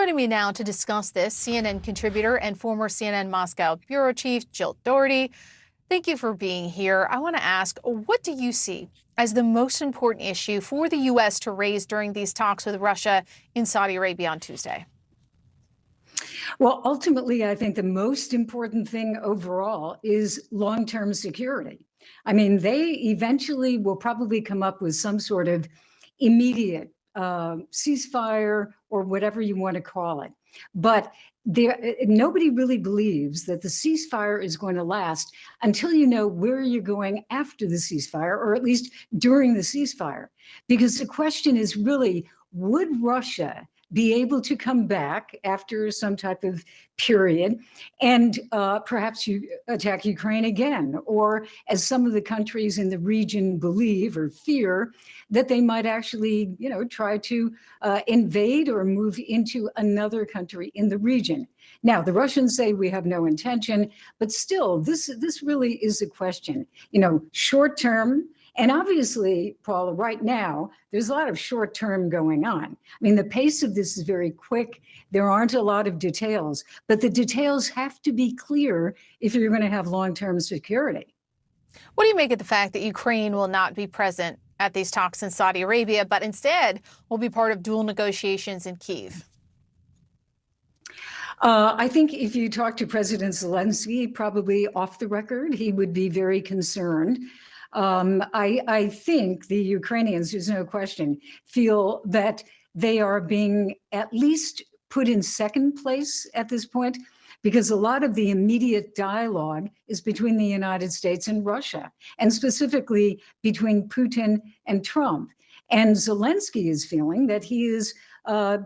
Joining me now to discuss this, CNN contributor and former CNN Moscow bureau chief Jill Dougherty. Thank you for being here. I want to ask, what do you see as the most important issue for the U.S. to raise during these talks with Russia in Saudi Arabia on Tuesday? Well, ultimately, I think the most important thing overall is long-term security. I mean, they eventually will probably come up with some sort of immediate ceasefire or whatever you want to call it. But nobody really believes that the ceasefire is going to last until you know where you're going after the ceasefire, or at least during the ceasefire. Because the question is really, would Russia be able to come back after some type of period and perhaps you attack Ukraine again? Or as some of the countries in the region believe or fear, that they might actually, try to invade or move into another country in the region. Now, the Russians say we have no intention, but still, this really is a question. Short term. And obviously, Paula, right now, there's a lot of short term going on. I mean, the pace of this is very quick. There aren't a lot of details, but the details have to be clear if you're going to have long-term security. What do you make of the fact that Ukraine will not be present at these talks in Saudi Arabia, but instead will be part of dual negotiations in Kyiv? I think if you talk to President Zelenskyy, probably off the record, he would be very concerned. I think the Ukrainians, there's no question, feel that they are being at least put in second place at this point, because a lot of the immediate dialogue is between the United States and Russia, and specifically between Putin and Trump. And Zelenskyy is feeling that he is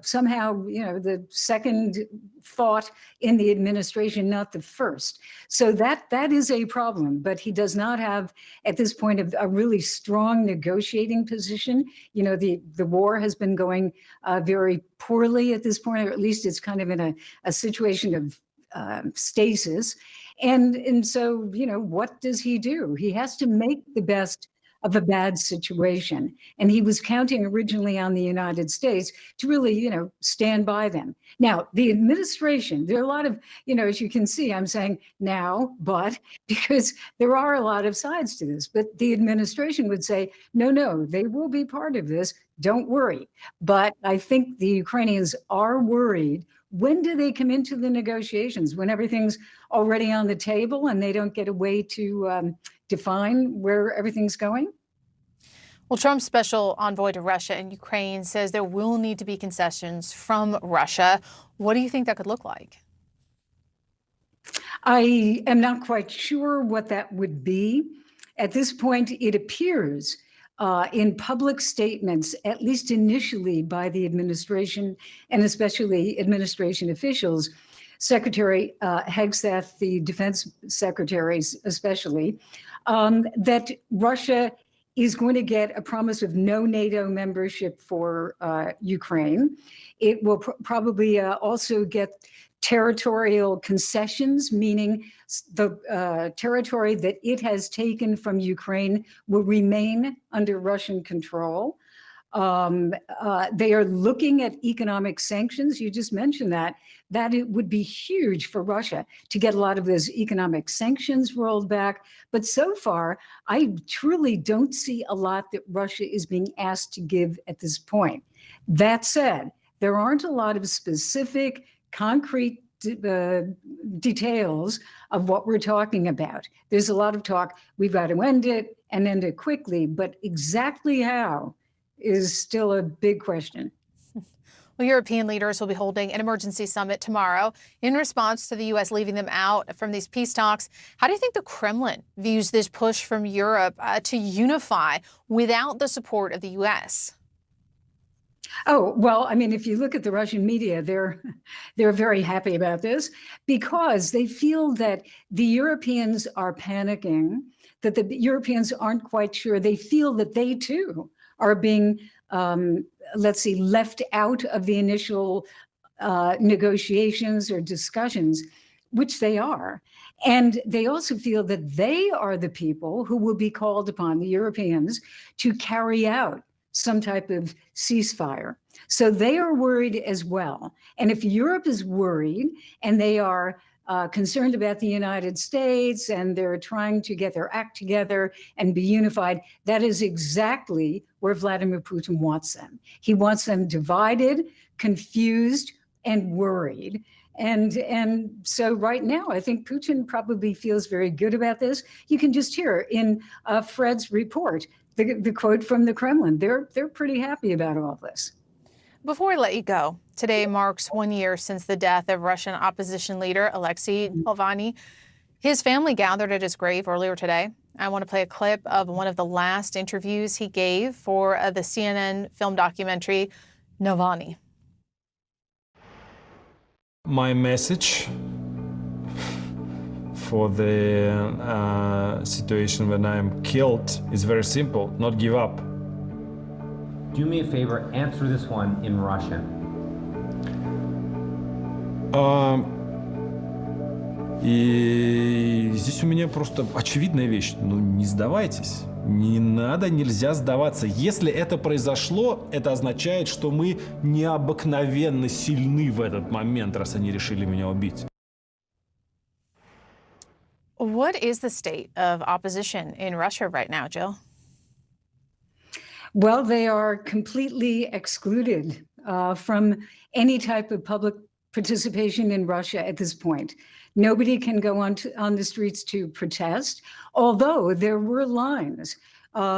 somehow, the second thought in the administration, not the first. So that is a problem, but he does not have, at this point, a really strong negotiating position. The war has been going very poorly at this point, or at least it's kind of in a situation of stasis. And so, what does he do? He has to make the best of a bad situation. And he was counting originally on the United States to really, stand by them. Now, the administration, there are a lot of, as you can see, I'm saying now, but because there are a lot of sides to this, but the administration would say, no, they will be part of this. Don't worry. But I think the Ukrainians are worried. When do they come into the negotiations? When everything's already on the table and they don't get a way to define where everything's going? Well, Trump's special envoy to Russia and Ukraine says there will need to be concessions from Russia. What do you think that could look like? I am not quite sure what that would be. At this point, it appears in public statements, at least initially by the administration and especially administration officials, Secretary Hegseth, the defense secretaries especially, that Russia is going to get a promise of no NATO membership for Ukraine. It will probably also get territorial concessions, meaning the territory that it has taken from Ukraine will remain under Russian control. They are looking at economic sanctions. You just mentioned that it would be huge for Russia to get a lot of those economic sanctions rolled back. But so far, I truly don't see a lot that Russia is being asked to give at this point. That said, there aren't a lot of specific, concrete details of what we're talking about. There's a lot of talk, we've got to end it and end it quickly, but exactly how is still a big question. Well, European leaders will be holding an emergency summit tomorrow in response to the U.S. leaving them out from these peace talks. How do you think the Kremlin views this push from Europe to unify without the support of the U.S.? Oh, well, I mean, if you look at the Russian media, they're very happy about this because they feel that the Europeans are panicking, that the Europeans aren't quite sure. They feel that they, too, are being, left out of the initial negotiations or discussions, which they are. And they also feel that they are the people who will be called upon, the Europeans, to carry out some type of ceasefire. So they are worried as well. And if Europe is worried and they are concerned about the United States and they're trying to get their act together and be unified, that is exactly where Vladimir Putin wants them. He wants them divided, confused, and worried. And so right now, I think Putin probably feels very good about this. You can just hear in Fred's report, the quote from the Kremlin. They're pretty happy about all this. Before I let you go, today marks 1 year since the death of Russian opposition leader Alexei Navalny. His family gathered at his grave earlier today. I want to play a clip of one of the last interviews he gave for the CNN film documentary, Navalny. My message for the situation when I'm killed is very simple: not give up. Do me a favor, answer this one in Russian. И здесь у меня просто очевидная вещь. Ну, не сдавайтесь. Не надо, нельзя сдаваться. Если это произошло, это означает, что мы необыкновенно сильны в этот момент, раз они решили меня убить. What is the state of opposition in Russia right now, Jill? Well, they are completely excluded from any type of public participation in Russia at this point. Nobody can go on the streets to protest, although there were lines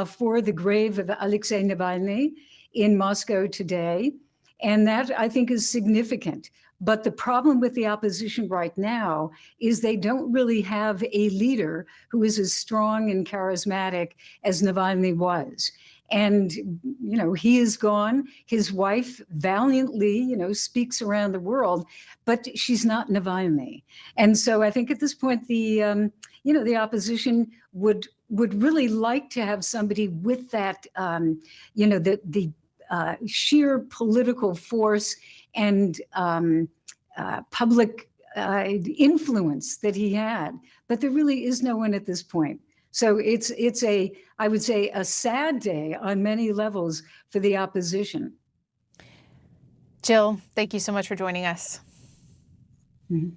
for the grave of Alexei Navalny in Moscow today. And that, I think, is significant. But the problem with the opposition right now is they don't really have a leader who is as strong and charismatic as Navalny was. And, you know, he is gone. His wife valiantly, you know, speaks around the world, but she's not Navalny. And so I think at this point, the, you know, the opposition would really like to have somebody with that, you know, the sheer political force and public influence that he had. But there really is no one at this point. So it's a, I would say, a sad day on many levels for the opposition. Jill, thank you so much for joining us. Mm-hmm.